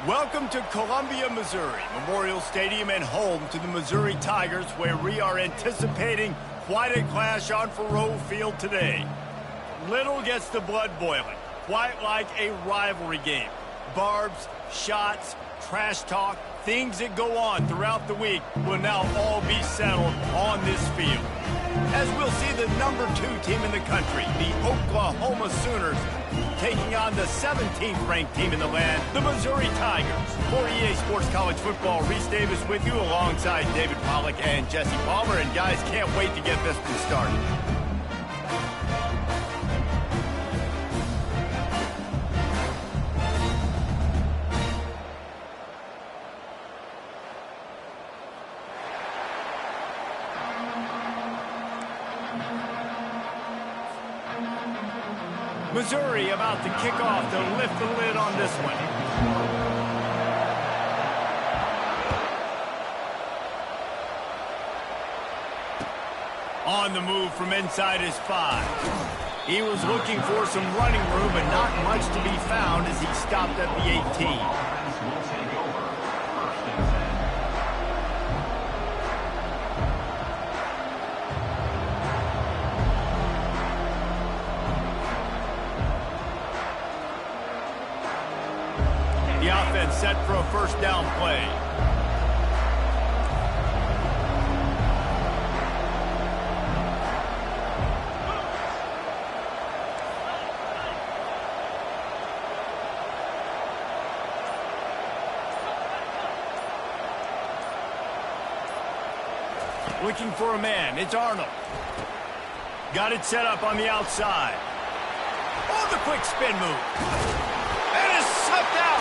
Welcome to Columbia, Missouri, Memorial Stadium and home to the Missouri Tigers, where we are anticipating quite a clash on Faroe Field today. Little gets the blood boiling, quite like a rivalry game. Barbs, shots, trash talk, things that go on throughout the week will now all be settled on this field. As we'll see the number 2 team in the country, the Oklahoma Sooners, taking on the 17th ranked team in the land, the Missouri Tigers. For EA Sports College Football, Reese Davis with you alongside David Pollack and Jesse Palmer. And guys, can't wait to get this one started. Missouri about to kick off to lift the lid on this one. On the move from inside his 5. He was looking for some running room, but not much to be found as he stopped at the 18. The offense set for a first down play. Looking for a man. It's Arnold. Got it set up on the outside. Oh, the quick spin move. And it's slipped out.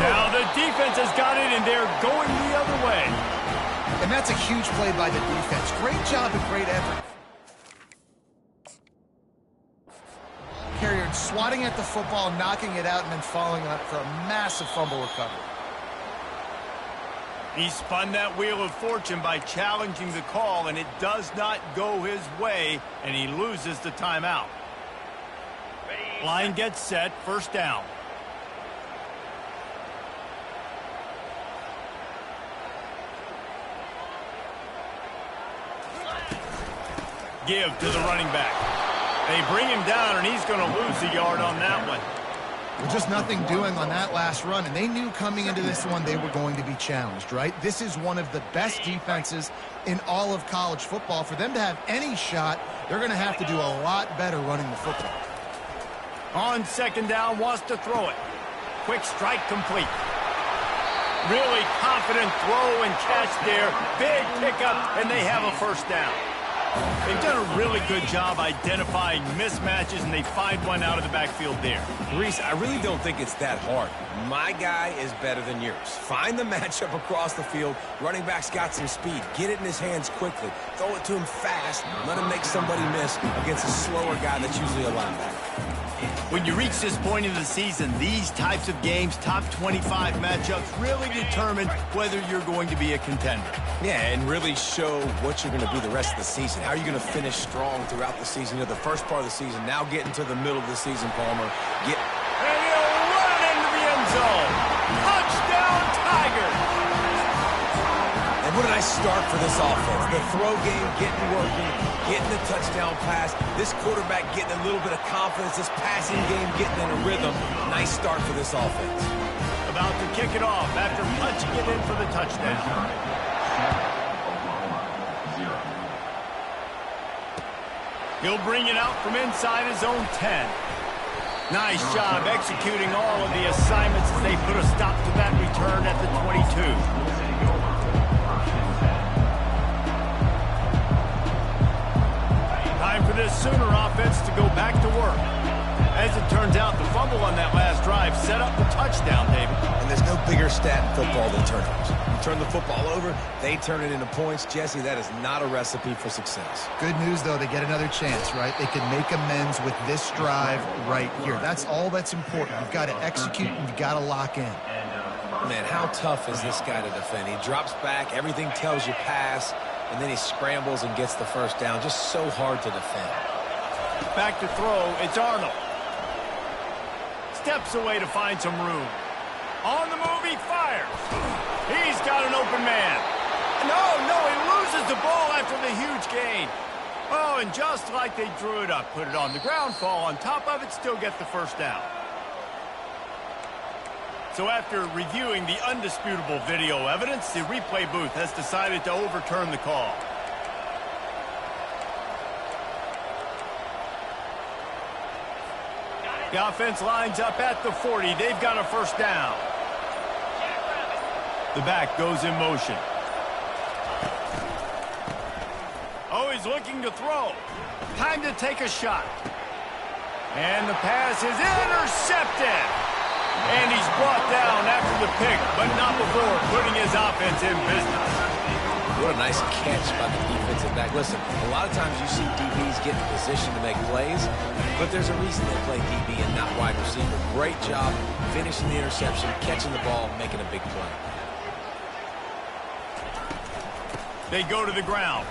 Now the defense has got it, and they're going the other way. And that's a huge play by the defense. Great job and great effort. Carrier swatting at the football, knocking it out, and then following up for a massive fumble recovery. He spun that wheel of fortune by challenging the call, and it does not go his way, and he loses the timeout. Line gets set, first down. Give to the running back. They bring him down, and he's going to lose a yard on that one. Well, just nothing doing on that last run, and they knew coming into this one they were going to be challenged, right? This is one of the best defenses in all of college football. For them to have any shot, they're going to have to do a lot better running the football. On second down, wants to throw it. Quick strike complete. Really confident throw and catch there. Big pickup, and they have a first down. They've done a really good job identifying mismatches, and they find one out of the backfield there. Reese, I really don't think it's that hard. My guy is better than yours. Find the matchup across the field. Running back's got some speed. Get it in his hands quickly. Throw it to him fast. Let him make somebody miss against a slower guy that's usually a linebacker. When you reach this point in the season, these types of games, top 25 matchups, really determine whether you're going to be a contender. Yeah, and really show what you're going to be the rest of the season. How are you going to finish strong throughout the season? You know, the first part of the season, now getting to the middle of the season, Palmer. And he'll run into the end zone. Touchdown, Tigers! And what a nice start for this offense. The throw game getting working, getting the touchdown pass. This quarterback getting a little bit of confidence. This passing game getting in a rhythm. Nice start for this offense. About to kick it off after punching it in for the touchdown. He'll bring it out from inside his own 10. Nice job executing all of the assignments as they put a stop to that return at the 22. Time for this Sooner offense to go back to work. As it turns out, the fumble on that last drive set up the touchdown, David. And there's no bigger stat in football than turnovers. You turn the football over, they turn it into points. Jesse, that is not a recipe for success. Good news, though, they get another chance, right? They can make amends with this drive right here. That's all that's important. You've got to execute and you've got to lock in. Man, how tough is this guy to defend? He drops back, everything tells you pass, and then he scrambles and gets the first down. Just so hard to defend. Back to throw, it's Arnold. Steps away to find some room. On the move, he fires. He's got an open man. No, he loses the ball after the huge gain. Oh, and just like they drew it up, put it on the ground, fall on top of it, still get the first down. So after reviewing the undisputable video evidence, the replay booth has decided to overturn the call. The offense lines up at the 40. They've got a first down. The back goes in motion. Oh, he's looking to throw. Time to take a shot. And the pass is intercepted. And he's brought down after the pick, but not before putting his offense in business. What a nice catch by the defensive back. Listen, a lot of times you see DBs get in position to make plays, but there's a reason they play DB and not wide receiver. Great job finishing the interception, catching the ball, making a big play. They go to the ground.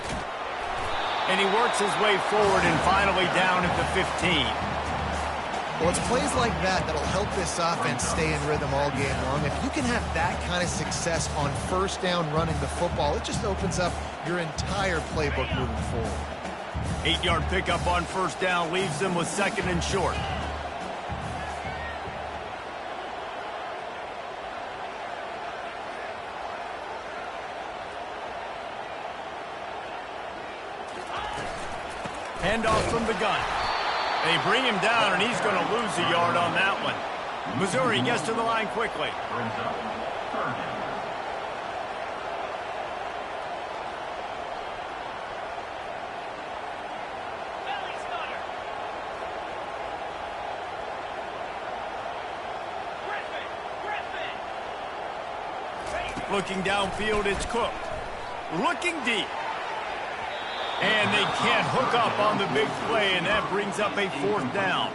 And he works his way forward and finally down at the 15. Well, it's plays like that that'll help this offense stay in rhythm all game long. If you can have that kind of success on first down running the football, it just opens up your entire playbook moving forward. 8-yard pickup on first down leaves them with second and short. Handoff from the gun. They bring him down, and he's going to lose a yard on that one. Missouri gets to the line quickly. Looking downfield, it's Cook. Looking deep. And they can't hook up on the big play, and that brings up a fourth down.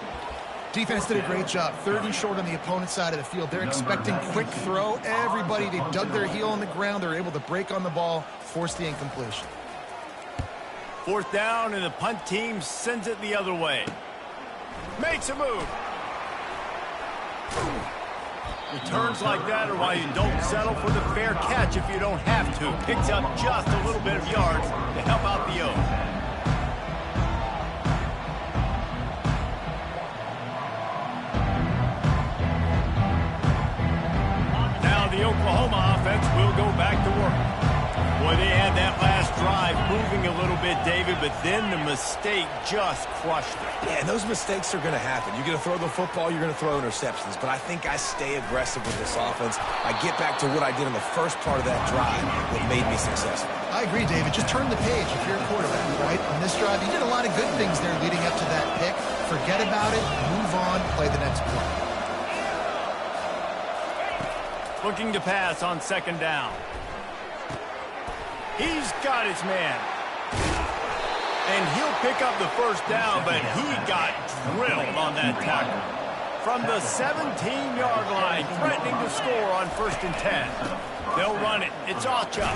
Defense did a great job. Third and short on the opponent's side of the field. They're expecting quick throw. Everybody, they dug their heel on the ground. They're able to break on the ball, force the incompletion. Fourth down, and the punt team sends it the other way. Makes a move. Returns like that are why you don't settle for the fair catch if you don't have to. Picks up just a little bit of yards to help out the O. Now the Oklahoma offense will go back to work. Boy, they had that last drive moving a little bit, David, but then the mistake just crushed it. Yeah, and those mistakes are going to happen. You're going to throw the football, you're going to throw interceptions. But I think I stay aggressive with this offense. I get back to what I did in the first part of that drive that made me successful. I agree, David. Just turn the page if you're a quarterback, right? On this drive, you did a lot of good things there leading up to that pick. Forget about it, move on, play the next play. Looking to pass on second down. He's got his man. And he'll pick up the first down, but he got drilled on that tackle. From the 17-yard line, threatening to score on first and 10. They'll run it. It's Ocha.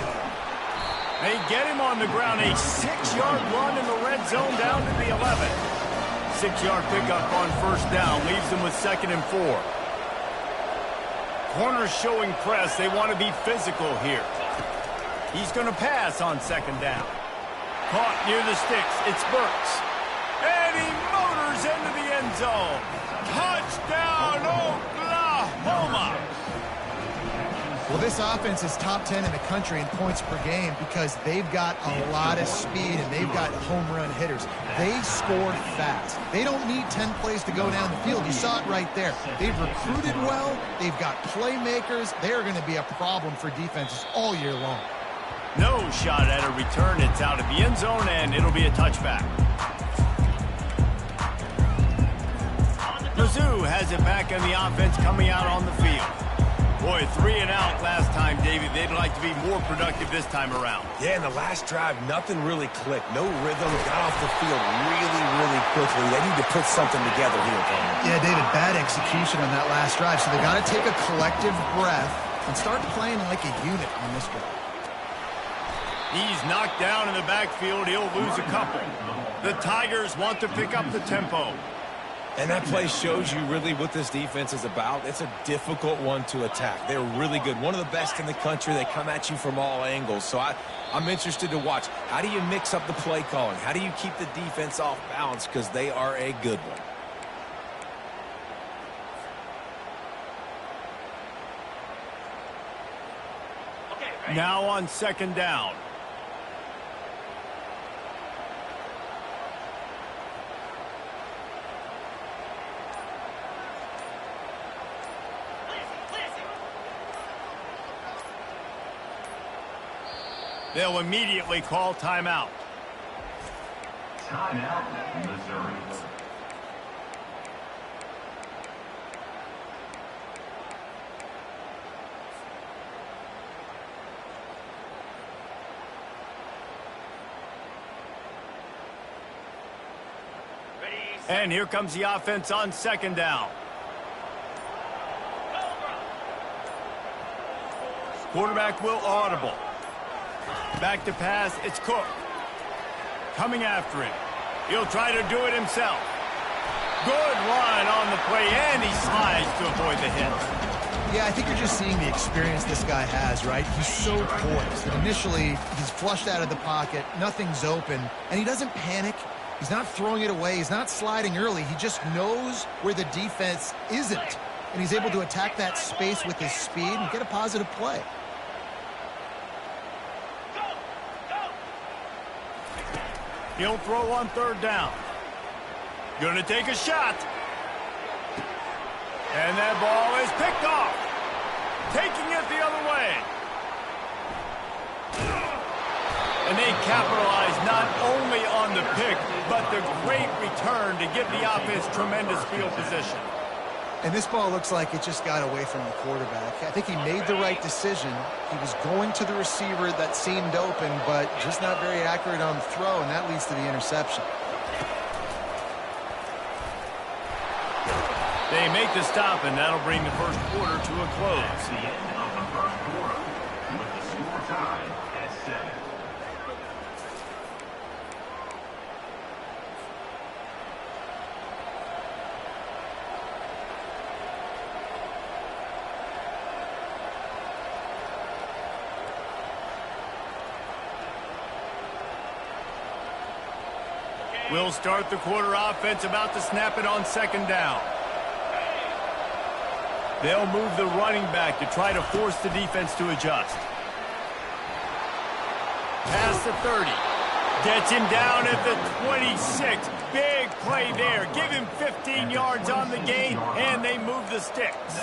They get him on the ground. A 6-yard run in the red zone down to the 11. 6-yard pickup on first down leaves them with second and 4. Corners showing press. They want to be physical here. He's going to pass on second down. Caught near the sticks. It's Burks. And he motors into the end zone. Touchdown, Oklahoma! Well, this offense is top 10 in the country in points per game because they've got a lot of speed and they've got home run hitters. They scored fast. They don't need 10 plays to go down the field. You saw it right there. They've recruited well. They've got playmakers. They are going to be a problem for defenses all year long. No shot at a return. It's out of the end zone, and it'll be a touchback. Mizzou has it back in the offense coming out on the field. Boy, 3 and out last time, David. They'd like to be more productive this time around. Yeah, in the last drive, nothing really clicked. No rhythm. Got off the field really quickly. They need to put something together here, Tom. Yeah, David, bad execution on that last drive. So they got to take a collective breath and start playing like a unit on this drive. He's knocked down in the backfield. He'll lose a couple. The Tigers want to pick up the tempo. And that play shows you really what this defense is about. It's a difficult one to attack. They're really good. One of the best in the country. They come at you from all angles. So I'm interested to watch. How do you mix up the play calling? How do you keep the defense off balance? Because they are a good one. Now on second down. They'll immediately call timeout. Timeout, Missouri. And here comes the offense on second down. Quarterback will audible. Back to pass, it's Cook. Coming after him. He'll try to do it himself. Good run on the play, and he slides to avoid the hit. Yeah, I think you're just seeing the experience this guy has, right? He's so poised. Initially, he's flushed out of the pocket, nothing's open, and he doesn't panic. He's not throwing it away. He's not sliding early. He just knows where the defense isn't, and he's able to attack that space with his speed and get a positive play. He'll throw on third down. Gonna take a shot. And that ball is picked off. Taking it the other way. And they capitalize not only on the pick, but the great return to give the offense tremendous field position. And this ball looks like it just got away from the quarterback. I think he made the right decision. He was going to the receiver that seemed open, but just not very accurate on the throw, and that leads to the interception. They make the stop, and that'll bring the first quarter to a close. The end of the first quarter, with the score tied at 7. We'll start the quarter offense, about to snap it on second down. They'll move the running back to try to force the defense to adjust. Pass the 30. Gets him down at the 26. Big play there. Give him 15 yards on the gain, and they move the sticks.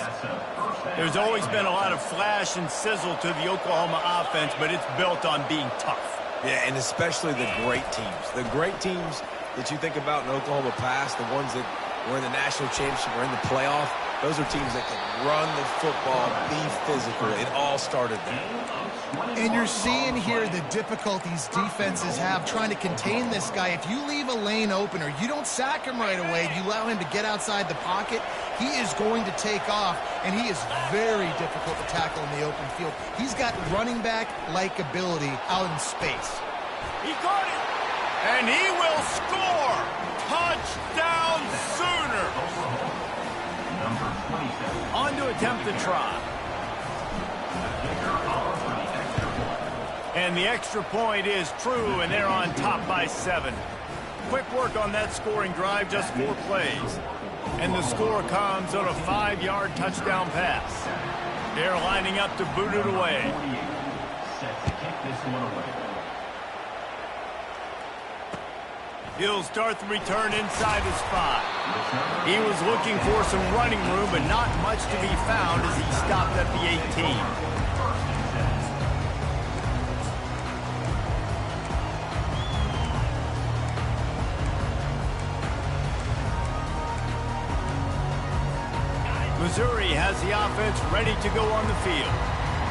There's always been a lot of flash and sizzle to the Oklahoma offense, but it's built on being tough. Yeah, and especially the great teams. The great teams that you think about in Oklahoma past, the ones that were in the national championship or in the playoff, those are teams that can run the football, be physical. It all started there. And you're seeing here the difficulties defenses have trying to contain this guy. If you leave a lane open or you don't sack him right away, you allow him to get outside the pocket, he is going to take off, and he is very difficult to tackle in the open field. He's got running back-like ability out in space. He got it, and he will score. Touchdown Sooners. On to attempt the try. And the extra point is true, and they're on top by 7. Quick work on that scoring drive, just 4 plays. And the score comes on a 5-yard touchdown pass. They're lining up to boot it away. Set to kick this one away. He'll start the return inside his 5. He was looking for some running room, but not much to be found as he stopped at the 18. Missouri has the offense ready to go on the field.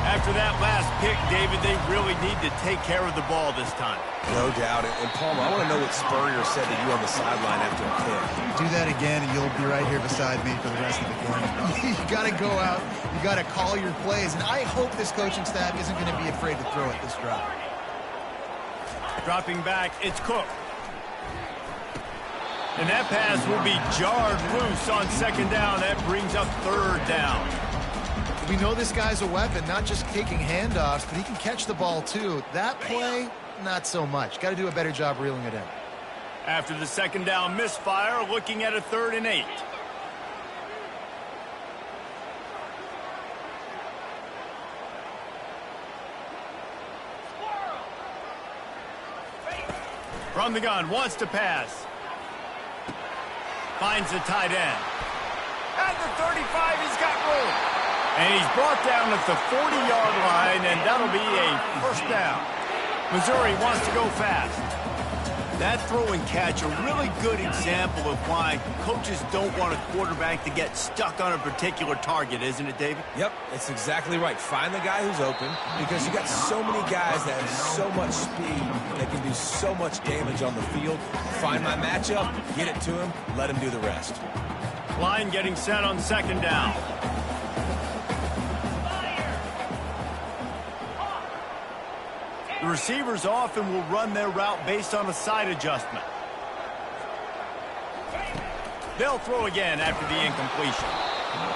After that last pick, David, they really need to take care of the ball this time. No doubt. And Palmer, I want to know what Spurrier said to you on the sideline after a pick. Do that again, and you'll be right here beside me for the rest of the game. You got to go out. You got to call your plays. And I hope this coaching staff isn't going to be afraid to throw it this drive. Dropping back, it's Cook. And that pass will be jarred loose on second down. That brings up third down. We know this guy's a weapon, not just taking handoffs, but he can catch the ball too. That play, not so much. Got to do a better job reeling it in. After the second down misfire, looking at a 3rd and 8. From the gun, wants to pass. Finds the tight end. At the 35, he's got room. And he's brought down at the 40-yard line, and that'll be a first down. Missouri wants to go fast. That throw and catch, a really good example of why coaches don't want a quarterback to get stuck on a particular target, isn't it, David? Yep, that's exactly right. Find the guy who's open, because you got so many guys that have so much speed that can do so much damage on the field. Find my matchup, get it to him, let him do the rest. Line getting set on second down. The receivers often will run their route based on a side adjustment. They'll throw again after the incompletion.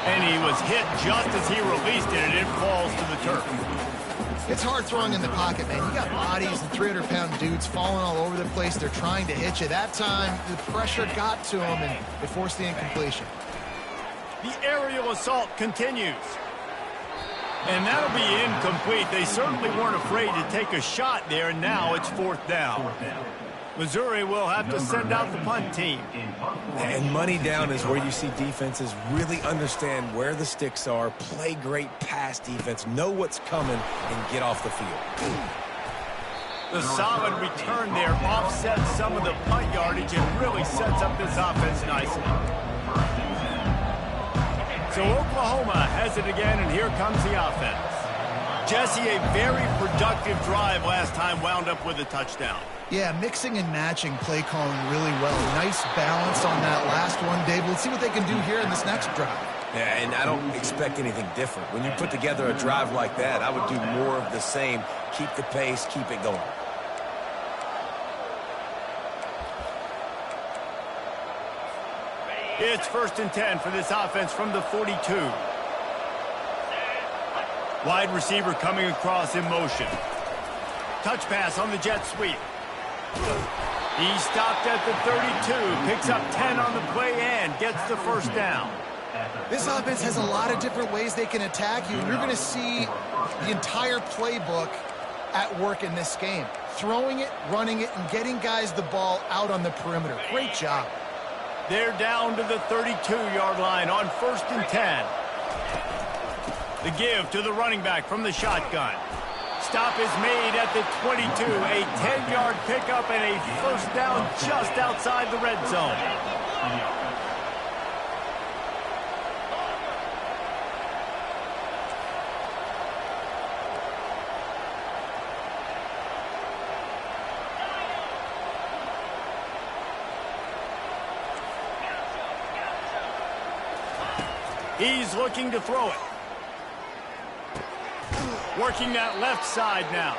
And he was hit just as he released it, and it falls to the turf. It's hard throwing in the pocket, man. You got bodies and 300-pound dudes falling all over the place. They're trying to hit you. That time, the pressure got to him, and it forced the incompletion. The aerial assault continues. And that'll be incomplete. They certainly weren't afraid to take a shot there, and now it's 4th down. Missouri will have to send out the punt team. And money down is where you see defenses really understand where the sticks are, play great pass defense, know what's coming, and get off the field. The solid return there offsets some of the punt yardage and really sets up this offense nicely. So Oklahoma has it again, and here comes the offense. Jesse, a very productive drive last time, wound up with a touchdown. Yeah, mixing and matching play calling really well. Nice balance on that last one, Dave. Let's see what they can do here in this next drive. Yeah, and I don't expect anything different. When you put together a drive like that, I would do more of the same. Keep the pace, keep it going. It's 1st and 10 for this offense from the 42. Wide receiver coming across in motion. Touch pass on the jet sweep. He stopped at the 32, picks up 10 on the play and gets the first down. This offense has a lot of different ways they can attack you. You're going to see the entire playbook at work in this game. Throwing it, running it, and getting guys the ball out on the perimeter. Great job. They're down to the 32-yard line on 1st and 10. The give to the running back from the shotgun. Stop is made at the 22. A 10-yard pickup and a first down just outside the red zone. He's looking to throw it. Working that left side now.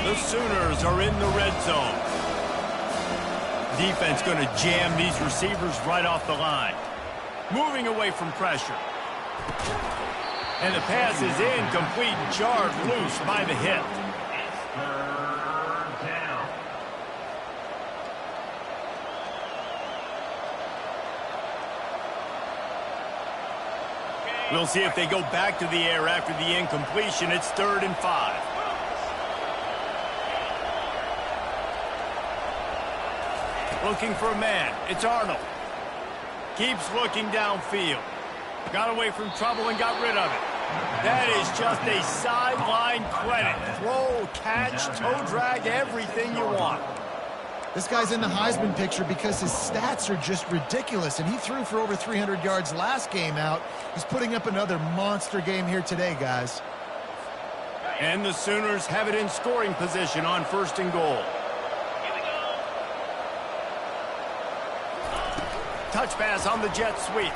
The Sooners are in the red zone. Defense going to jam these receivers right off the line. Moving away from pressure. And the pass is incomplete, jarred loose by the hit. We'll see if they go back to the air after the incompletion. It's 3rd and 5. Looking for a man. It's Arnold. Keeps looking downfield. Got away from trouble and got rid of it. That is just a sideline credit. Throw, catch, toe drag, everything you want. This guy's in the Heisman picture because his stats are just ridiculous, and he threw for over 300 yards last game out. He's putting up another monster game here today, guys. And the Sooners have it in scoring position on 1st and goal. Touch pass on the jet sweep.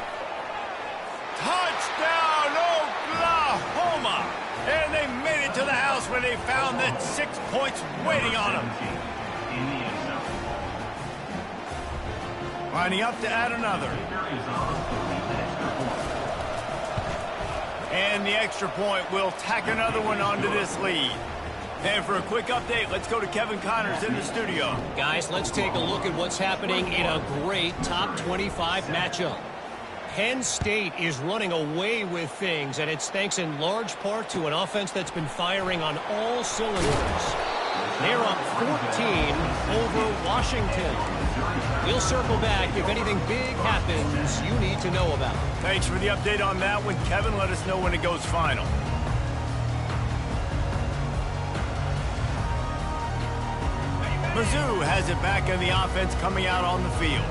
Touchdown, Oklahoma! And they made it to the house where they found that 6 points waiting on them. In the end zone. Lining up to add another. Kicker is on for the extra point. And the extra point will tack another one onto this lead. And for a quick update, let's go to Kevin Connors in the studio. Guys, let's take a look at what's happening in a great top 25 matchup. Penn State is running away with things, and it's thanks in large part to an offense that's been firing on all cylinders. They're up 14 over Washington. We'll circle back if anything big happens you need to know about. Thanks for the update on that one, Kevin. Let us know when it goes final. Mizzou has it back in the offense coming out on the field.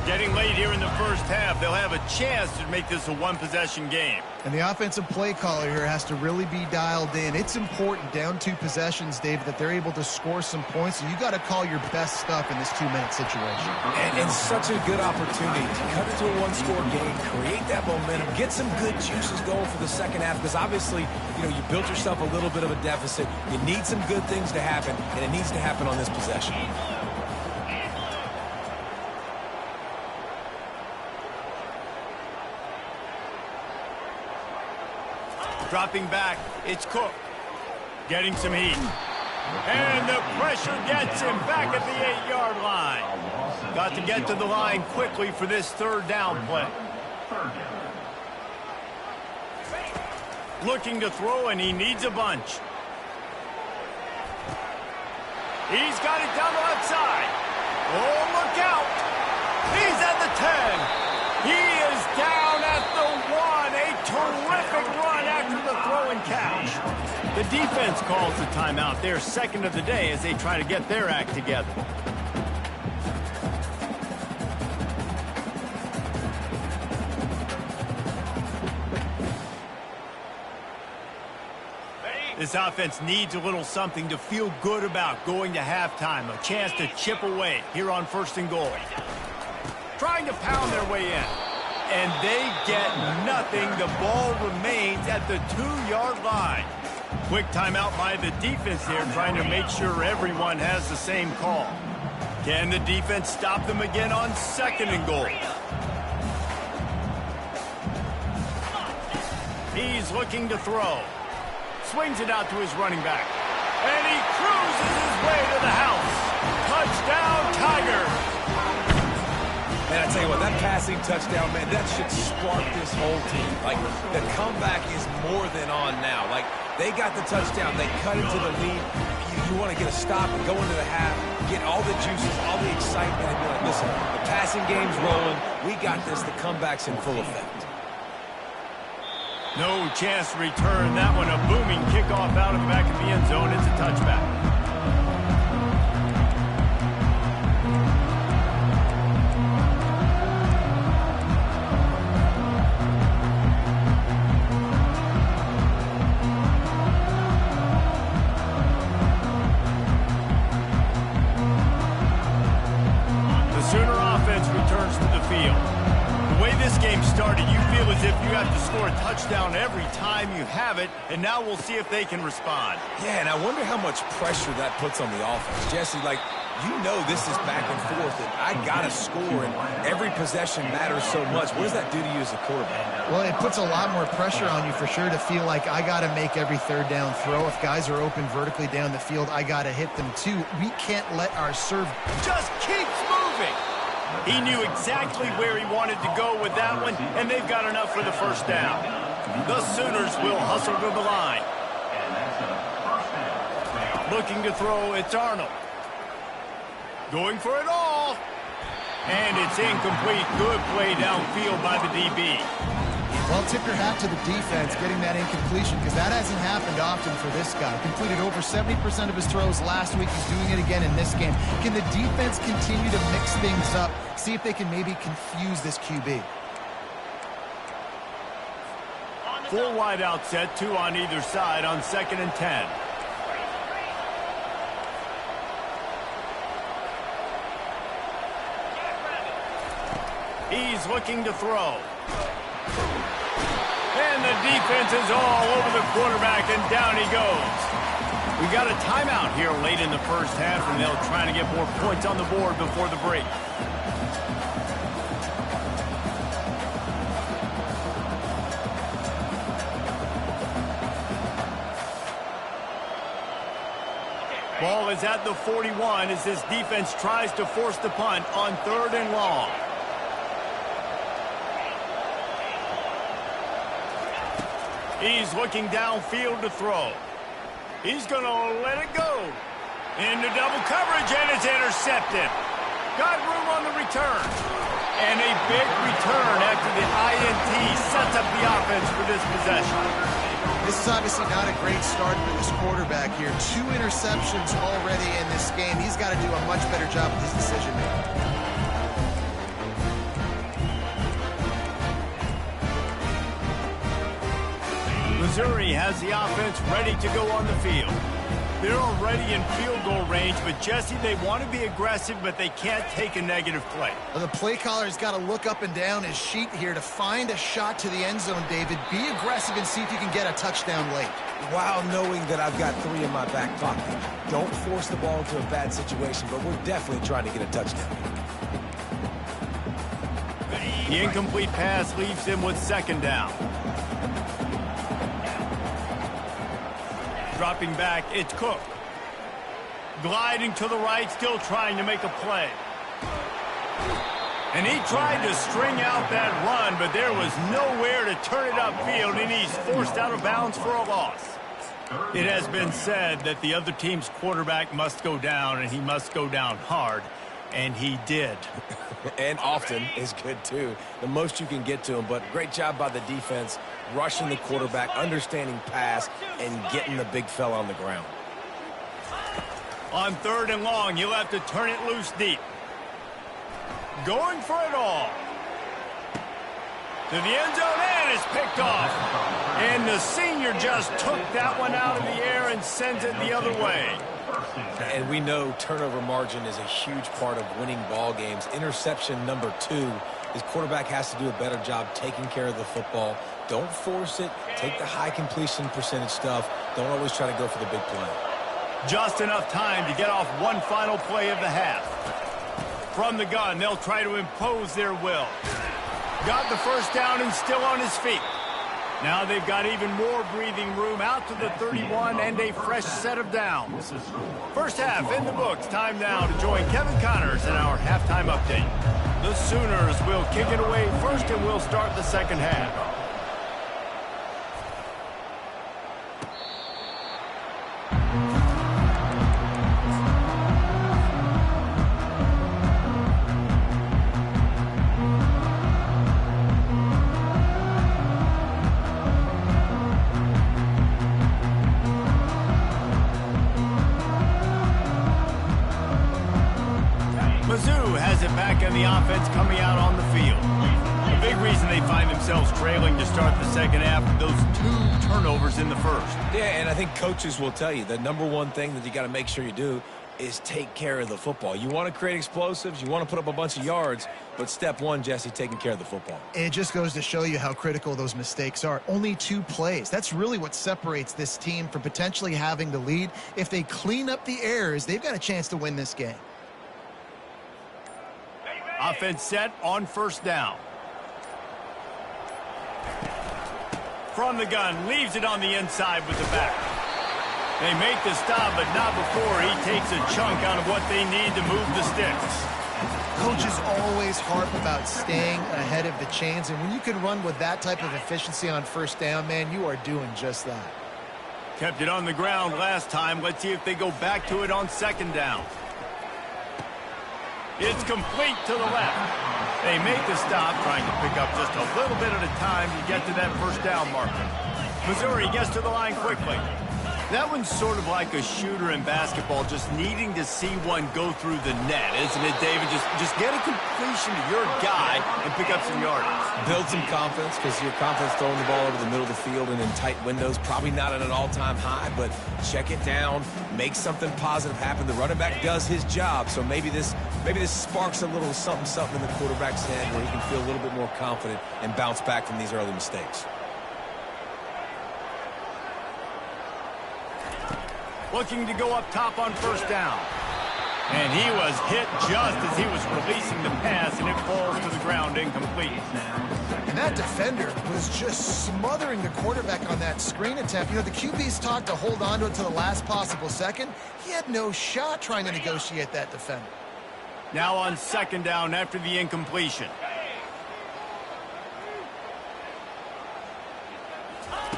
Getting late here in the first half, they'll have a chance to make this a one-possession game. And the offensive play caller here has to really be dialed in. It's important down 2 possessions, David, that they're able to score some points. So you got to call your best stuff in this 2-minute situation. And such a good opportunity to cut into a one-score game, create that momentum, get some good juices going for the second half. Because obviously, you built yourself a little bit of a deficit. You need some good things to happen, and it needs to happen on this possession. Dropping back, it's Cook. Getting some heat. And the pressure gets him back at the 8-yard line. Got to get to the line quickly for this third down play. Looking to throw, and he needs a bunch. He's got it down the left side. Oh, look out. He's at the 10. He is down at the 1. A terrific run after the throw and catch. The defense calls the timeout. Their second of the day as they try to get their act together. This offense needs a little something to feel good about going to halftime. A chance to chip away here on 1st and goal. Trying to pound their way in. And they get nothing. The ball remains at the 2-yard line. Quick timeout by the defense here, trying to make sure everyone has the same call. Can the defense stop them again on 2nd and goal? He's looking to throw. Swings it out to his running back. And he cruises his way to the house. Touchdown, Tigers. And I tell you what, that passing touchdown, man, that should spark this whole team. Like, the comeback is more than on now. Like, they got the touchdown. They cut into the lead. You want to get a stop and go into the half, get all the juices, all the excitement, and be like, listen, the passing game's rolling. We got this. The comeback's in full effect. No chance to return that one. A booming kickoff out of the back of the end zone. It's a touchback. Started, you feel as if you have to score a touchdown every time you have it, and now we'll see if they can respond. Yeah, and I wonder how much pressure that puts on the offense. Jesse, like, this is back and forth, and I got to score, and every possession matters so much. What does that do to you as a quarterback? Well, it puts a lot more pressure on you for sure to feel like I got to make every third down throw. If guys are open vertically down the field, I got to hit them too. We can't let our serve just keeps moving. He knew exactly where he wanted to go with that one, and they've got enough for the first down. The Sooners will hustle to the line. Looking to throw, it's Arnold. Going for it all. And it's incomplete. Good play downfield by the DB. Well, tip your hat to the defense getting that incompletion, because that hasn't happened often for this guy. Completed over 70% of his throws last week. He's doing it again in this game. Can the defense continue to mix things up? See if they can maybe confuse this QB. 4 wide out set, 2 on either side on 2nd and 10. He's looking to throw. And the defense is all over the quarterback, and down he goes. We got a timeout here late in the first half, and they'll try to get more points on the board before the break. Ball is at the 41 as this defense tries to force the punt on 3rd and long. He's looking downfield to throw. He's going to let it go. Into double coverage, and it's intercepted. Got room on the return. And a big return after the INT sets up the offense for this possession. This is obviously not a great start for this quarterback here. 2 interceptions already in this game. He's got to do a much better job with his decision-making. Missouri has the offense ready to go on the field. They're already in field goal range, but Jesse, they want to be aggressive, but they can't take a negative play. Well, the play caller's got to look up and down his sheet here to find a shot to the end zone, David. Be aggressive and see if you can get a touchdown late. While knowing that I've got 3 in my back pocket. Don't force the ball into a bad situation, but we're definitely trying to get a touchdown. The incomplete pass leaves him with 2nd down. Dropping back, it's Cook. Gliding to the right, still trying to make a play. And he tried to string out that run, but there was nowhere to turn it upfield, and he's forced out of bounds for a loss. It has been said that the other team's quarterback must go down, and he must go down hard, and he did. And often is good, too. The most you can get to him, but great job by the defense, rushing the quarterback, understanding pass, and getting the big fella on the ground. On 3rd and long, you'll have to turn it loose deep. Going for it all. To the end zone, and it's picked off. And the senior just took that one out of the air and sends it the other way. And we know turnover margin is a huge part of winning ball games. Interception number 2. His quarterback has to do a better job taking care of the football. Don't force it. Take the high completion percentage stuff. Don't always try to go for the big play. Just enough time to get off one final play of the half. From the gun, they'll try to impose their will. Got the 1st down and still on his feet. Now they've got even more breathing room out to the 31 and a fresh set of downs. First half in the books. Time now to join Kevin Connors in our halftime update. The Sooners will kick it away first, and we'll start the second half. Mizzou has it back in the offense coming out on the field. A big reason they find themselves trailing to start the second half with those 2 turnovers in the first. Yeah, and I think coaches will tell you the number one thing that you got to make sure you do is take care of the football. You want to create explosives, you want to put up a bunch of yards, but step 1, Jesse, taking care of the football. It just goes to show you how critical those mistakes are. Only 2 plays. That's really what separates this team from potentially having the lead. If they clean up the errors, they've got a chance to win this game. Offense set on 1st down. From the gun, leaves it on the inside with the back. They make the stop, but not before he takes a chunk out of what they need to move the sticks. Coaches always harp about staying ahead of the chains, and when you can run with that type of efficiency on 1st down, man, you are doing just that. Kept it on the ground last time. Let's see if they go back to it on 2nd down. It's complete to the left. They make the stop, trying to pick up just a little bit at a time to get to that 1st down marker. Missouri gets to the line quickly. That one's sort of like a shooter in basketball, just needing to see one go through the net, isn't it, David? Just get a completion to your guy and pick up some yardage. Build some confidence, because your confidence throwing the ball over the middle of the field and in tight windows, probably not at an all-time high, but check it down, make something positive happen. The running back does his job, so maybe this sparks a little something in the quarterback's head where he can feel a little bit more confident and bounce back from these early mistakes. Looking to go up top on first down. And he was hit just as he was releasing the pass, and it falls to the ground incomplete. And that defender was just smothering the quarterback on that screen attempt. You know, the QB's taught to hold on to it to the last possible second. He had no shot trying to negotiate that defender. Now on second down after the incompletion.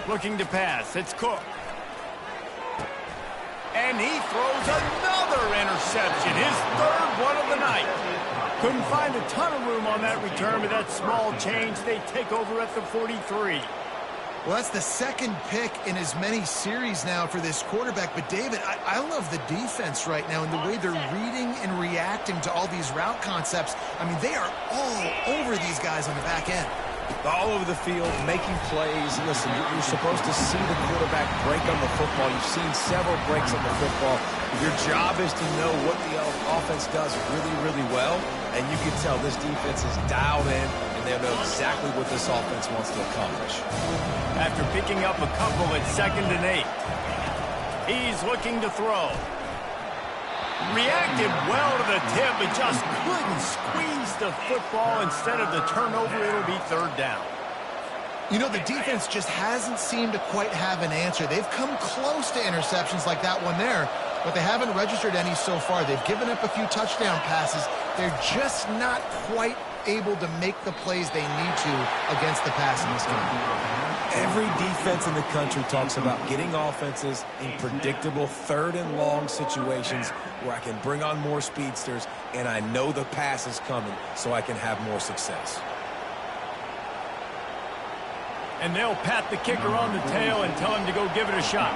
Looking to pass. It's Cook. And he throws another interception, his third one of the night. Couldn't find a ton of room on that return, but that small change, they take over at the 43. Well, that's the second pick in as many series now for this quarterback. But, David, I love the defense right now and the way they're reading and reacting to all these route concepts. I mean, they are all over these guys on the back end. All over the field, making plays. Listen, you're supposed to see the quarterback break on the football. You've seen several breaks on the football. Your job is to know what the offense does really, really well. And you can tell this defense is dialed in, and they know exactly what this offense wants to accomplish. After picking up a couple at 2nd and 8, he's looking to throw. Reacted well to the tip, but just couldn't squeeze the football. Instead of the turnover, it'll be third down. You know, the defense just hasn't seemed to quite have an answer. They've come close to interceptions like that one there, but they haven't registered any so far. They've given up a few touchdown passes. They're just not quite able to make the plays they need to against the pass in this game. Every defense in the country talks about getting offenses in predictable 3rd and long situations where I can bring on more speedsters and I know the pass is coming so I can have more success. And they'll pat the kicker on the tail and tell him to go give it a shot.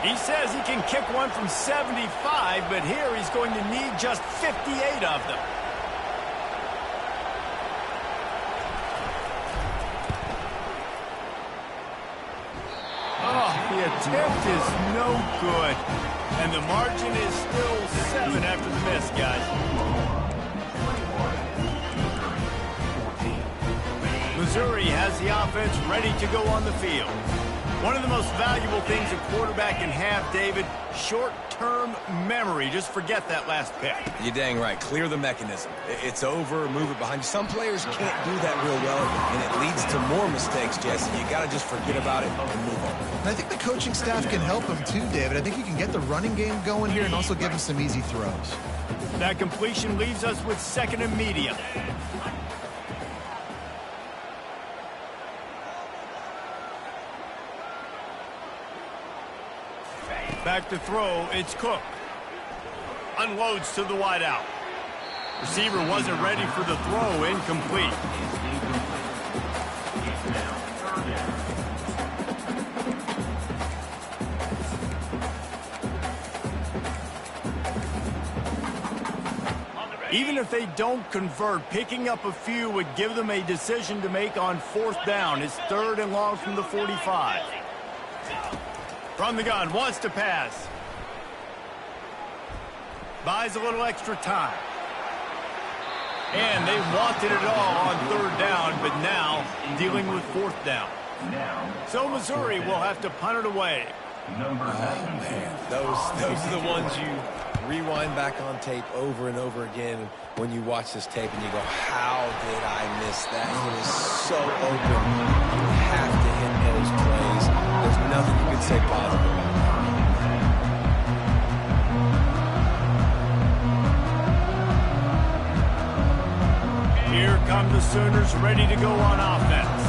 He says he can kick one from 75, but here he's going to need just 58 of them. The attempt is no good, and the margin is still 7 after the miss, guys. Missouri has the offense ready to go on the field. One of the most valuable things a quarterback can have, David, short-term memory. Just forget that last pick. You're dang right. Clear the mechanism. It's over, move it behind you. Some players can't do that real well, and it leads to more mistakes, Jesse. You got to just forget about it and move on. And I think the coaching staff can help him too, David. I think you can get the running game going here and also give him some easy throws. That completion leaves us with 2nd and medium. Back to throw, it's Cook. Unloads to the wideout. Receiver wasn't ready for the throw, incomplete. Even if they don't convert, picking up a few would give them a decision to make on 4th down. It's 3rd and long from the 45. From the gun, wants to pass. Buys a little extra time. And they wanted it all on 3rd down, but now dealing with 4th down. So Missouri will have to punt it away. Oh, man. Those are the ones you rewind back on tape over and over again when you watch this tape and you go, how did I miss that? He was so open. You have to hit those plays. There's nothing you can say positive about that. Here come the Sooners ready to go on offense.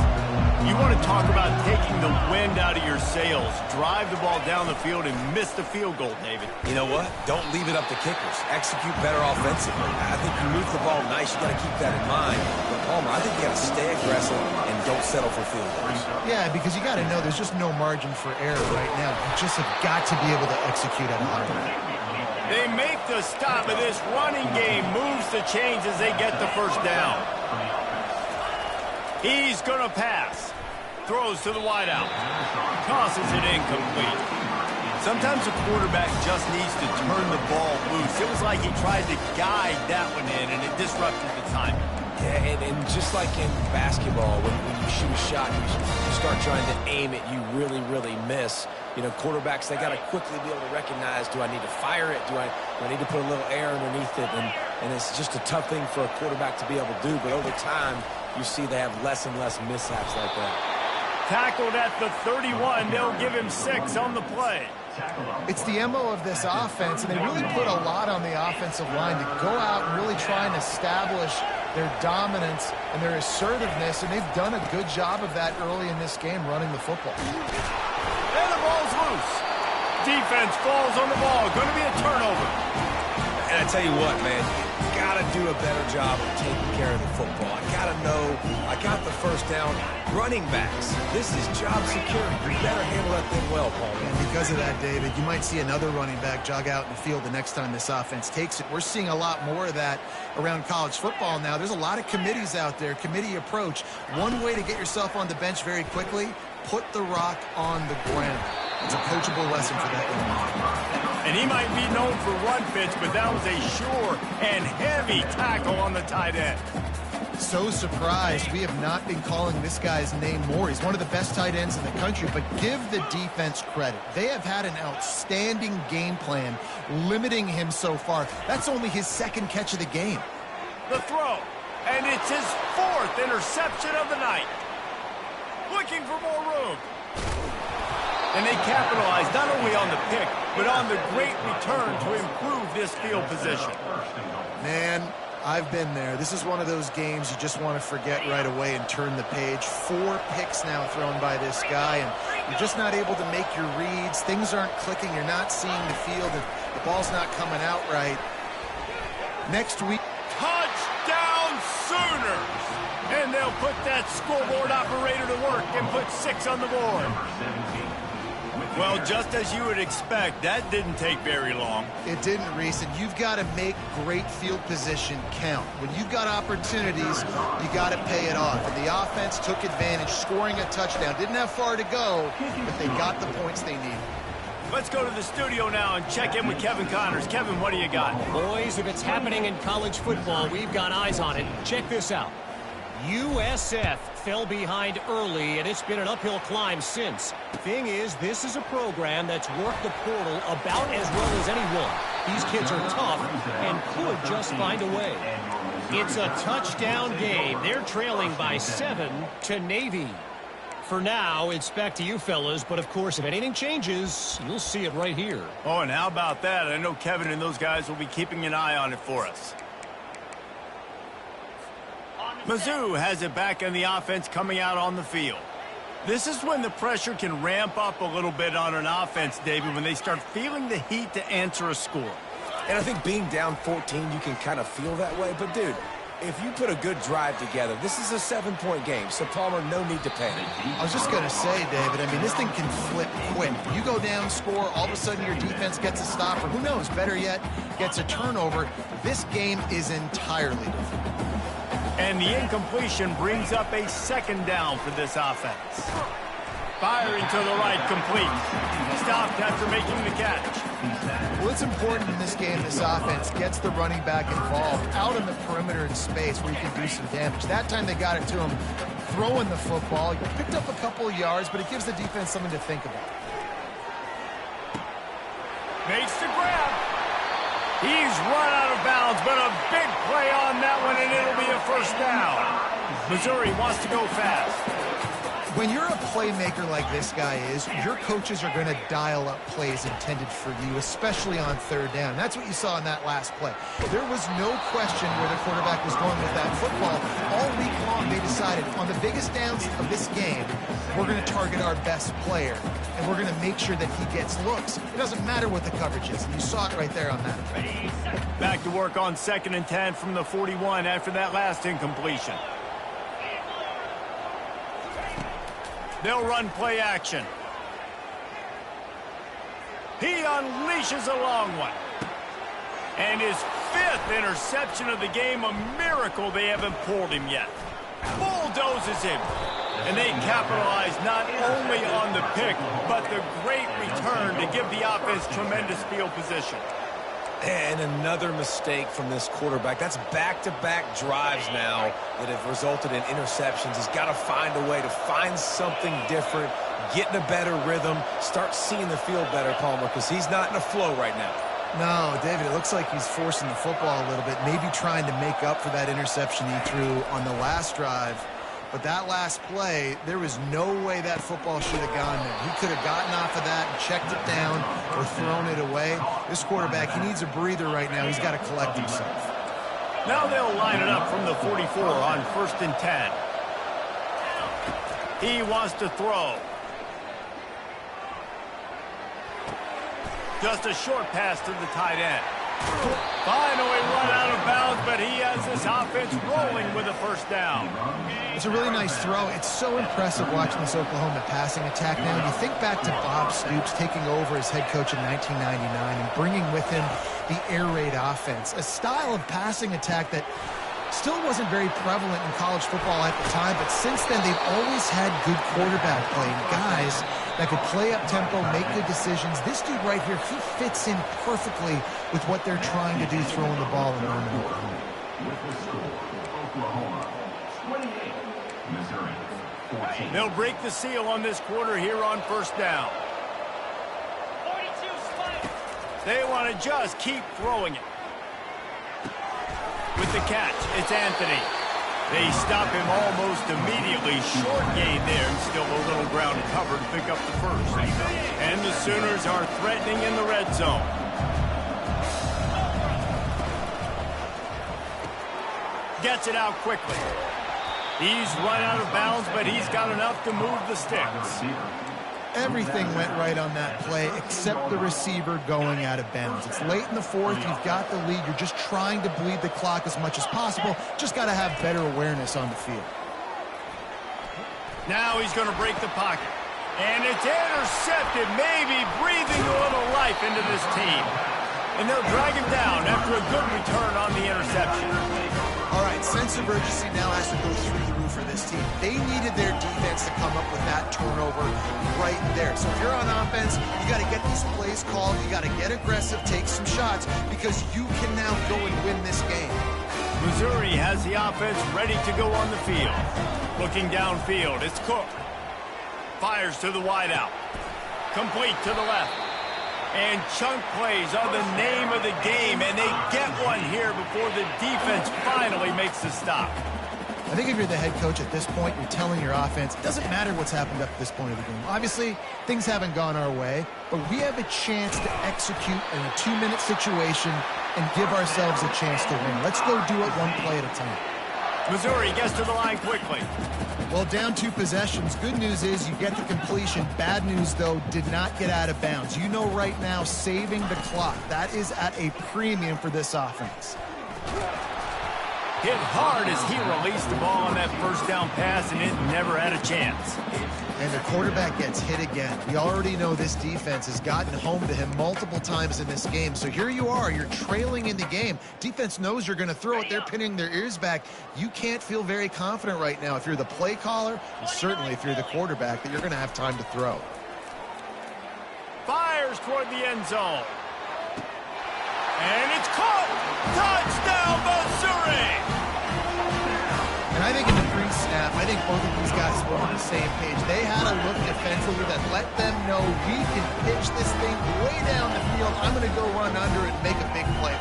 You want to talk about taking the wind out of your sails. Drive the ball down the field and miss the field goal, David. You know what? Don't leave it up to kickers. Execute better offensively. I think you move the ball nice. You got to keep that in mind. But Palmer, I think you got to stay aggressive and don't settle for field goals. Yeah, because you got to know there's just no margin for error right now. You just have got to be able to execute at a high level. They make the stop, and this running game moves the chains as they get the first down. He's going to pass. Throws to the wideout. Tosses it incomplete. Sometimes a quarterback just needs to turn the ball loose. It was like he tried to guide that one in, and it disrupted the timing. Yeah, and just like in basketball, when you shoot a shot, you start trying to aim it, you really, really miss. You know, quarterbacks, they got to quickly be able to recognize, do I need to fire it? Do I need to put a little air underneath it? And it's just a tough thing for a quarterback to be able to do. But over time, you see they have less and less mishaps like that. Tackled at the 31. They'll give him 6 on the play. It's the MO of this offense, and they really put a lot on the offensive line to go out and really try and establish their dominance and their assertiveness, and they've done a good job of that early in this game running the football. And the ball's loose. Defense falls on the ball. Going to be a turnover. And I tell you what, man, you got to do a better job of taking care of the football. I got to know I got the first down. Running backs, this is job security. You better handle that thing well, Paul. And because of that, David, you might see another running back jog out in the field the next time this offense takes it. We're seeing a lot more of that around college football now. There's a lot of committees out there, committee approach. One way to get yourself on the bench very quickly, put the rock on the ground. It's a coachable lesson for that young man. And he might be known for run fits, but that was a sure and heavy tackle on the tight end. So surprised we have not been calling this guy's name more. He's one of the best tight ends in the country, but give the defense credit. They have had an outstanding game plan limiting him so far. That's only his second catch of the game. The throw, and it's his 4th interception of the night. Looking for more room. And they capitalize not only on the pick, but on the great return to improve this field position. Man, I've been there. This is one of those games you just want to forget right away and turn the page. 4 picks now thrown by this guy, and you're just not able to make your reads. Things aren't clicking. You're not seeing the field. The ball's not coming out right. Next week. Touchdown Sooners! And they'll put that scoreboard operator to work and put 6 on the board. Well, just as you would expect, that didn't take very long. It didn't, Reese, and you've got to make great field position count. When you've got opportunities, you got to pay it off. And the offense took advantage, scoring a touchdown. Didn't have far to go, but they got the points they needed. Let's go to the studio now and check in with Kevin Connors. Kevin, what do you got? Boys, if it's happening in college football, we've got eyes on it. Check this out. USF fell behind early, and it's been an uphill climb since. Thing is, this is a program that's worked the portal about as well as anyone. These kids are tough and could just find a way. It's a touchdown game. They're trailing by 7 to Navy. For now, it's back to you fellas, but of course, if anything changes, you'll see it right here. Oh, and how about that? I know Kevin and those guys will be keeping an eye on it for us. Mizzou has it back in the offense coming out on the field. This is when the pressure can ramp up a little bit on an offense, David, when they start feeling the heat to answer a score. And I think being down 14, you can kind of feel that way. But, dude, if you put a good drive together, this is a 7-point game. So, Palmer, no need to panic. I was just going to say, David, I mean, this thing can flip quick. You go down, score, all of a sudden your defense gets a stop, or who knows, better yet, gets a turnover. This game is entirely different. And the incompletion brings up a 2nd down for this offense. Firing to the right, complete. Stopped after making the catch. Well, it's important in this game, this offense gets the running back involved out in the perimeter in space where you can do some damage. That time they got it to him throwing the football. He picked up a couple of yards, but it gives the defense something to think about. Makes the grab. He's run out of bounds, but a big play on that one, and it'll be a 1st down. Missouri wants to go fast. When you're a playmaker like this guy is, your coaches are going to dial up plays intended for you, especially on 3rd down. That's what you saw in that last play. There was no question where the quarterback was going with that football. All week long, they decided on the biggest downs of this game, we're going to target our best player, and we're going to make sure that he gets looks. It doesn't matter what the coverage is. You saw it right there on that play. Back to work on 2nd and 10 from the 41 after that last incompletion. They'll run play action. He unleashes a long one. And his 5th interception of the game, a miracle they haven't pulled him yet. Bulldozes him. And they capitalize not only on the pick, but the great return to give the offense tremendous field position. And another mistake from this quarterback. That's back-to-back drives now that have resulted in interceptions. He's got to find a way to find something different, get in a better rhythm, start seeing the field better, Palmer, because he's not in a flow right now. No, David, it looks like he's forcing the football a little bit, maybe trying to make up for that interception he threw on the last drive. But that last play, there was no way that football should have gone there. He could have gotten off of that and checked it down or thrown it away. This quarterback, he needs a breather right now. He's got to collect himself. Now they'll line it up from the 44 on 1st and 10. He wants to throw. Just a short pass to the tight end. Finally run out of bounds, but he has this offense rolling with a first down. It's a really nice throw. It's so impressive watching this Oklahoma passing attack now. And you think back to Bob Stoops taking over as head coach in 1999 and bringing with him the air raid offense, a style of passing attack that still wasn't very prevalent in college football at the time, but since then they've always had good quarterback play, guys that could play up tempo, make good decisions. This dude right here, he fits in perfectly with what they're trying to do throwing the ball in Norman, Oklahoma. With the score, Oklahoma 28, Missouri 14. They'll break the seal on this quarter here on 1st down. 42 spike. They want to just keep throwing it. With the catch, it's Anthony. They stop him almost immediately. Short gain there, and still a little ground cover to pick up the first. And the Sooners are threatening in the red zone. Gets it out quickly. He's run out of bounds, but he's got enough to move the sticks. Everything went right on that play except the receiver going out of bounds. It's late in the fourth. You've got the lead. You're just trying to bleed the clock as much as possible. Just got to have better awareness on the field. Now he's going to break the pocket. And it's intercepted, maybe breathing a little life into this team. And they'll drag him down after a good return on the interception. All right, sense of urgency now has to go through the roof for this team. They needed their defense to come up with that turnover right there. So if you're on offense, you got to get these plays called. You got to get aggressive, take some shots, because you can now go and win this game. Missouri has the offense ready to go on the field. Looking downfield, it's Cook. Fires to the wideout. Complete to the left. And chunk plays are the name of the game, and they get one here before the defense finally makes the stop. I think if you're the head coach at this point, you're telling your offense, it doesn't matter what's happened up to this point of the game. Obviously, things haven't gone our way, but we have a chance to execute in a 2-minute situation and give ourselves a chance to win. Let's go do it one play at a time. Missouri gets to the line quickly. Well, down 2 possessions. Good news is you get the completion. Bad news, though, did not get out of bounds. You know right now, saving the clock. That is at a premium for this offense. Hit hard as he released the ball on that first down pass, and it never had a chance. And the quarterback gets hit again. We already know this defense has gotten home to him multiple times in this game. So here you are, you're trailing in the game. Defense knows you're going to throw it. They're pinning their ears back. You can't feel very confident right now if you're the play caller, and certainly if you're the quarterback, that you're going to have time to throw. Fires toward the end zone. And it's caught. Touchdown, Missouri! And I think in the pre-snap, I think both of these guys were on the same page. They had a look defensively that let them know we can pitch this thing way down the field. I'm going to go run under and make a big play.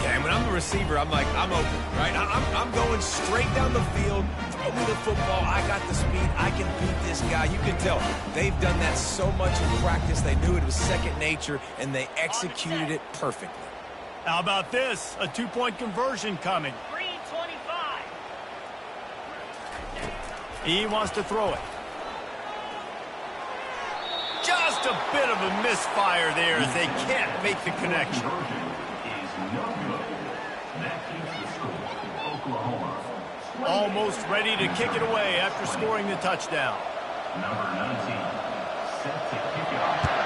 Yeah, and when I'm the receiver, I'm like, I'm open, right? I'm going straight down the field. Throw me the football. I got the speed. I can beat this guy. You can tell they've done that so much in practice. They knew it was second nature, and they executed it perfectly. How about this? A 2-point conversion coming. 325. He wants to throw it. Just a bit of a misfire there as they can't make the connection. Is no good. That keeps the score. Oklahoma. Almost ready to kick it away after scoring the touchdown. Number 19, set to kick it off.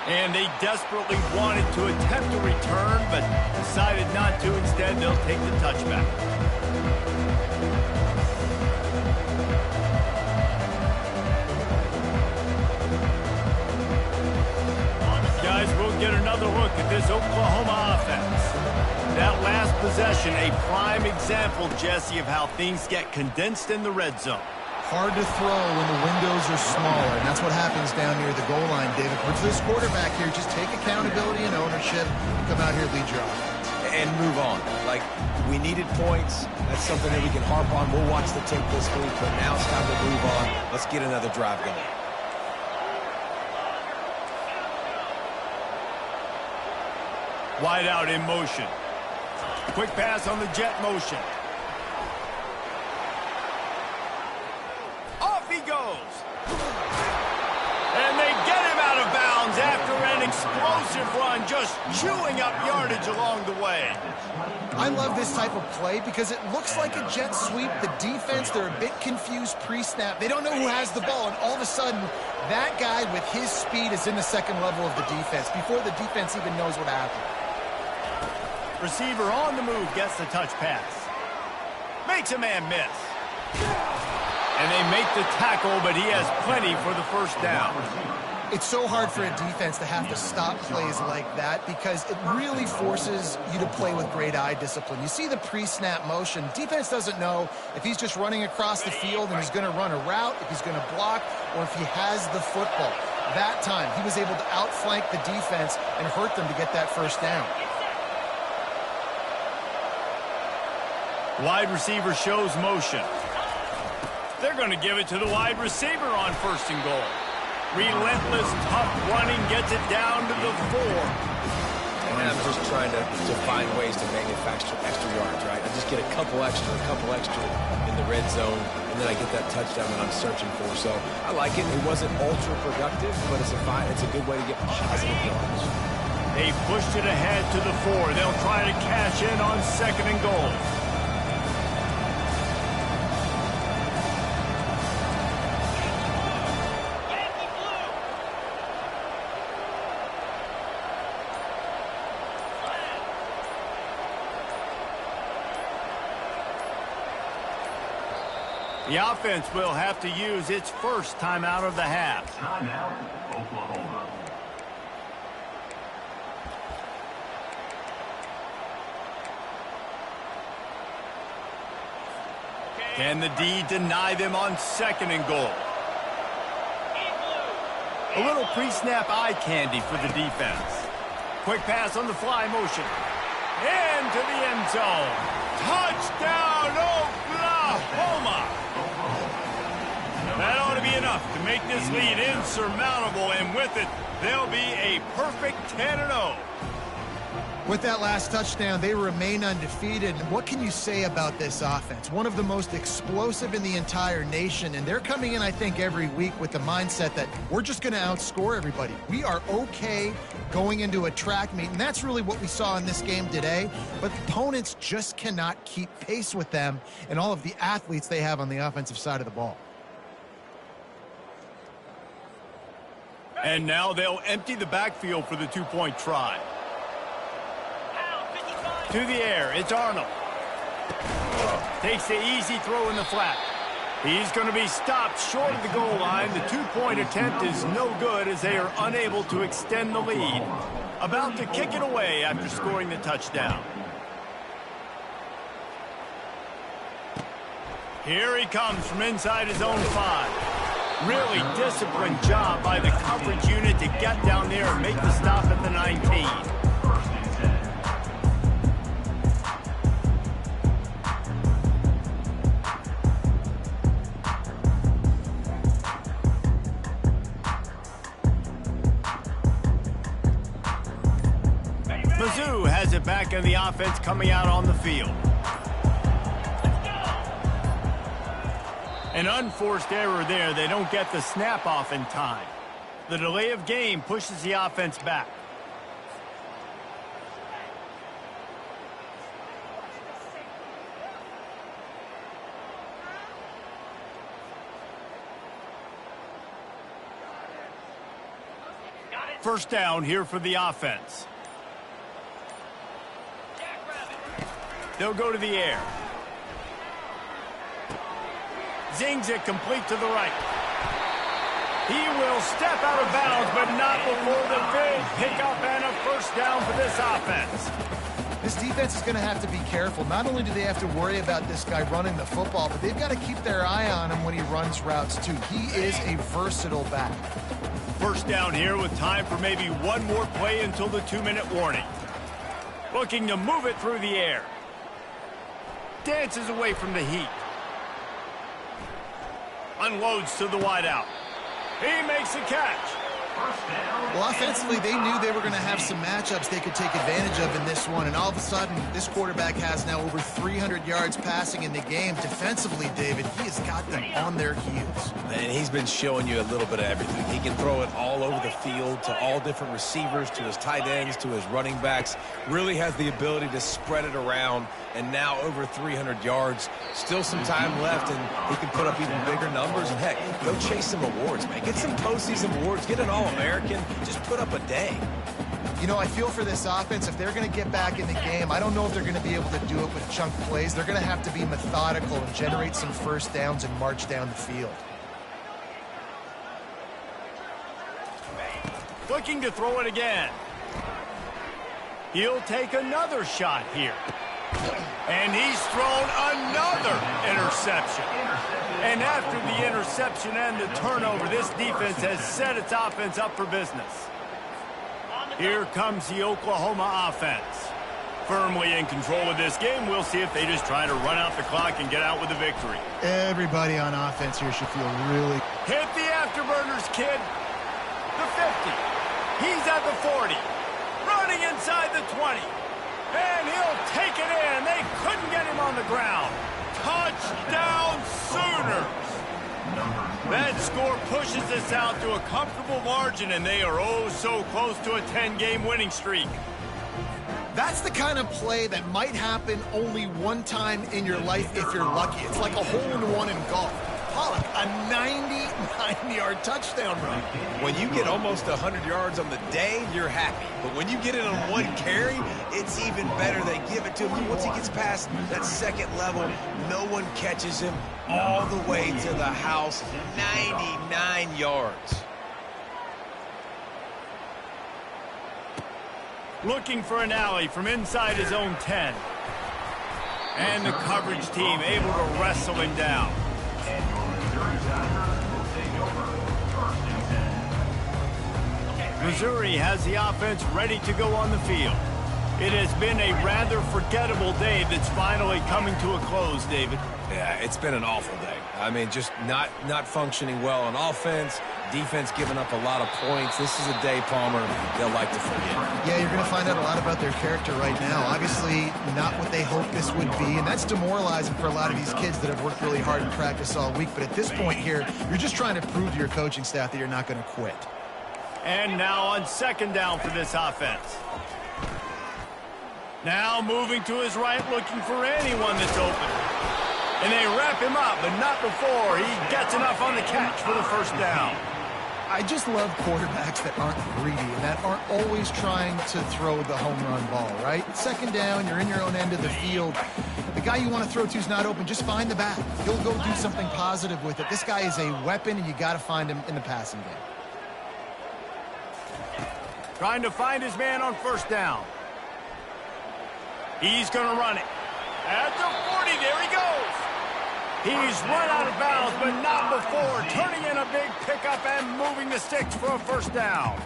And they desperately wanted to attempt a return, but decided not to. Instead, they'll take the touchback. example, Jesse, of how things get condensed in the red zone. Hard to throw when the windows are smaller, and that's what happens down near the goal line, David. But for this quarterback here, just take accountability and ownership. Come out here, lead your offense. And move on. Like, we needed points. That's something that we can harp on. We'll watch the tape this week, but now it's time to move on. Let's get another drive going. Wide out in motion. Quick pass on the jet motion. Off he goes. And they get him out of bounds after an explosive run, just chewing up yardage along the way. I love this type of play because it looks like a jet sweep. The defense, they're a bit confused pre-snap. They don't know who has the ball, and all of a sudden, that guy with his speed is in the second level of the defense before the defense even knows what happened. Receiver on the move gets the touch pass. Makes a man miss. And they make the tackle, but he has plenty for the first down. It's so hard for a defense to have to stop plays like that because it really forces you to play with great eye discipline. You see the pre-snap motion. Defense doesn't know if he's just running across the field and he's going to run a route, if he's going to block, or if he has the football. That time, he was able to outflank the defense and hurt them to get that first down. Wide receiver shows motion. They're going to give it to the wide receiver on first and goal. Relentless, tough running gets it down to the 4. And I'm just trying to find ways to manufacture extra yards, right? I just get a couple extra in the red zone, and then I get that touchdown that I'm searching for. So I like it. It wasn't ultra productive, but it's a good way to get positive yards. They pushed it ahead to the 4. They'll try to cash in on second and goal. The offense will have to use its first timeout of the half. Timeout, Oklahoma. Can the D deny them on second and goal? A little pre-snap eye candy for the defense. Quick pass on the fly motion. Into the end zone. Touchdown, Oklahoma! That ought to be enough to make this lead insurmountable, and with it, they'll be a perfect 10-0. With that last touchdown, they remain undefeated. And what can you say about this offense? One of the most explosive in the entire nation, and they're coming in, I think, every week with the mindset that we're just going to outscore everybody. We are okay going into a track meet, and that's really what we saw in this game today. But opponents just cannot keep pace with them and all of the athletes they have on the offensive side of the ball. And now they'll empty the backfield for the two-point try. To the air, it's Arnold. Takes the easy throw in the flat. He's going to be stopped short of the goal line. The two-point attempt is no good as they are unable to extend the lead. About to kick it away after scoring the touchdown. Here he comes from inside his own 5. Really disciplined job by the coverage unit to get down there and make the stop at the 19. Mizzou has it back in the offense coming out on the field. An unforced error there. They don't get the snap off in time. The delay of game pushes the offense back. First down here for the offense. They'll go to the air. Zings it complete to the right. He will step out of bounds, but not before the big pickup and a first down for this offense. This defense is going to have to be careful. Not only do they have to worry about this guy running the football, but they've got to keep their eye on him when he runs routes too. He is a versatile back. First down here with time for maybe one more play until the 2-minute warning. Looking to move it through the air. Dances away from the heat. Unloads to the wideout. He makes a catch. Well, offensively, they knew they were going to have some matchups they could take advantage of in this one, and all of a sudden, this quarterback has now over 300 yards passing in the game. Defensively, David, he has got them on their heels. And he's been showing you a little bit of everything. He can throw it all over the field to all different receivers, to his tight ends, to his running backs. Really has the ability to spread it around, and now over 300 yards. Still some time left, and he can put up even bigger numbers. And, heck, go chase some awards, man. Get some postseason awards. Get an All-American. Just put up a day. You know, I feel for this offense, if they're going to get back in the game, I don't know if they're going to be able to do it with chunk plays. They're going to have to be methodical and generate some first downs and march down the field. Looking to throw it again. He'll take another shot here. And he's thrown another interception. And after the interception and the turnover, this defense has set its offense up for business. Here comes the Oklahoma offense. Firmly in control of this game. We'll see if they just try to run out the clock and get out with a victory. Everybody on offense here should feel really... Hit the afterburners, kid. The 50. He's at the 40. Running inside the 20. And he'll take it in. They couldn't get him on the ground. Touchdown Sooners. That score pushes us out to a comfortable margin, and they are oh so close to a 10-game winning streak. That's the kind of play that might happen only one time in your life if you're lucky. It's like a hole-in-one in golf. Pollock, a 99-yard touchdown run. When you get almost 100 yards on the day, you're happy. But when you get it on one carry, it's even better. They give it to him. Once he gets past that second level, no one catches him all the way to the house. 99 yards. Looking for an alley from inside his own 10. And the coverage team able to wrestle him down. Missouri has the offense ready to go on the field. It has been a rather forgettable day that's finally coming to a close, David. Yeah, it's been an awful day. I mean, just not functioning well on offense. Defense giving up a lot of points. This is a day, Palmer, they'll like to forget. Yeah, you're going to find out a lot about their character right now. Obviously, not what they hoped this would be, and that's demoralizing for a lot of these kids that have worked really hard in practice all week. But at this point here, you're just trying to prove to your coaching staff that you're not going to quit. And now on second down for this offense. Now moving to his right, looking for anyone that's open. And they wrap him up, but not before he gets enough on the catch for the first down. I just love quarterbacks that aren't greedy and that aren't always trying to throw the home run ball, right? Second down, you're in your own end of the field. The guy you want to throw to is not open. Just find the back. He'll go do something positive with it. This guy is a weapon, and you got to find him in the passing game. Trying to find his man on first down. He's going to run it. At the 40, there he goes. He's run out of bounds, but not before turning in a big pickup and moving the sticks for a first down.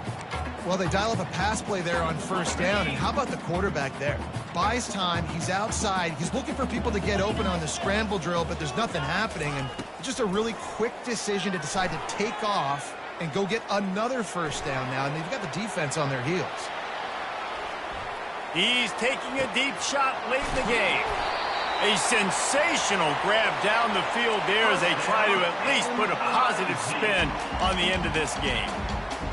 Well, they dial up a pass play there on first down, and how about the quarterback there? Buys time, he's outside, he's looking for people to get open on the scramble drill, but there's nothing happening, and it's just a really quick decision to decide to take off and go get another first down now, and they've got the defense on their heels. He's taking a deep shot late in the game. A sensational grab down the field there as they try to at least put a positive spin on the end of this game.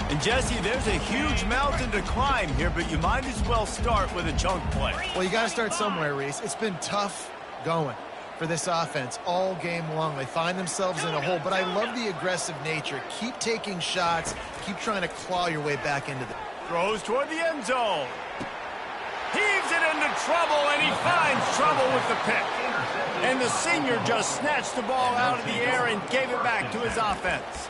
And, Jesse, there's a huge mountain to climb here, but you might as well start with a chunk play. Well, you got to start somewhere, Reese. It's been tough going for this offense all game long. They find themselves in a hole, but I love the aggressive nature. Keep taking shots. Keep trying to claw your way back into the... Throws toward the end zone. Heaves it into trouble, and he finds trouble with the pick. And the senior just snatched the ball out of the air and gave it back to his offense.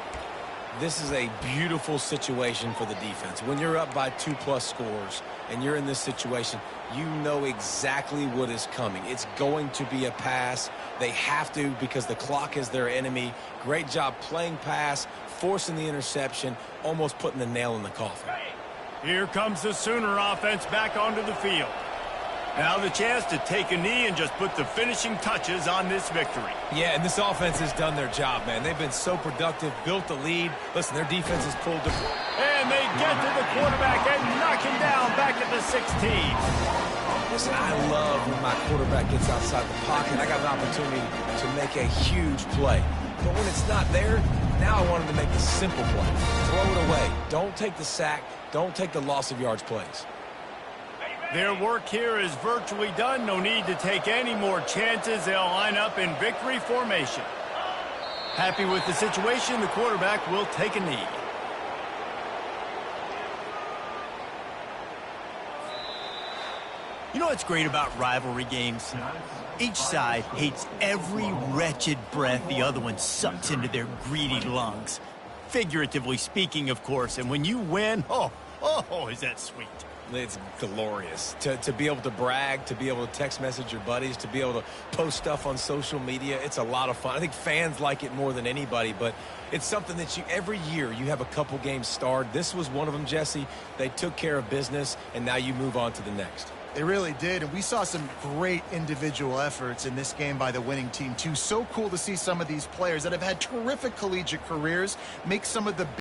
This is a beautiful situation for the defense. When you're up by 2+ scores and you're in this situation, you know exactly what is coming. It's going to be a pass. They have to because the clock is their enemy. Great job playing pass, forcing the interception, almost putting the nail in the coffin. Here comes the Sooner offense back onto the field. Now the chance to take a knee and just put the finishing touches on this victory. Yeah, and this offense has done their job, man. They've been so productive, built the lead. Listen, their defense has pulled the... And they get to the quarterback and knock him down back at the 16. Listen, I love when my quarterback gets outside the pocket. I got an opportunity to make a huge play. But when it's not there, now I want him to make the simple play. Throw it away. Don't take the sack. Don't take the loss of yards plays. Their work here is virtually done. No need to take any more chances. They'll line up in victory formation. Happy with the situation, the quarterback will take a knee. You know what's great about rivalry games? Each side hates every wretched breath the other one sucks into their greedy lungs. Figuratively speaking, of course. And when you win, oh, is that sweet. It's glorious to be able to brag, to be able to text message your buddies, to be able to post stuff on social media. It's a lot of fun. I think fans like it more than anybody, but it's something that every year you have a couple games starred. This was one of them, Jesse. They took care of business, and now you move on to the next. They really did, and we saw some great individual efforts in this game by the winning team, too. So cool to see some of these players that have had terrific collegiate careers make some of the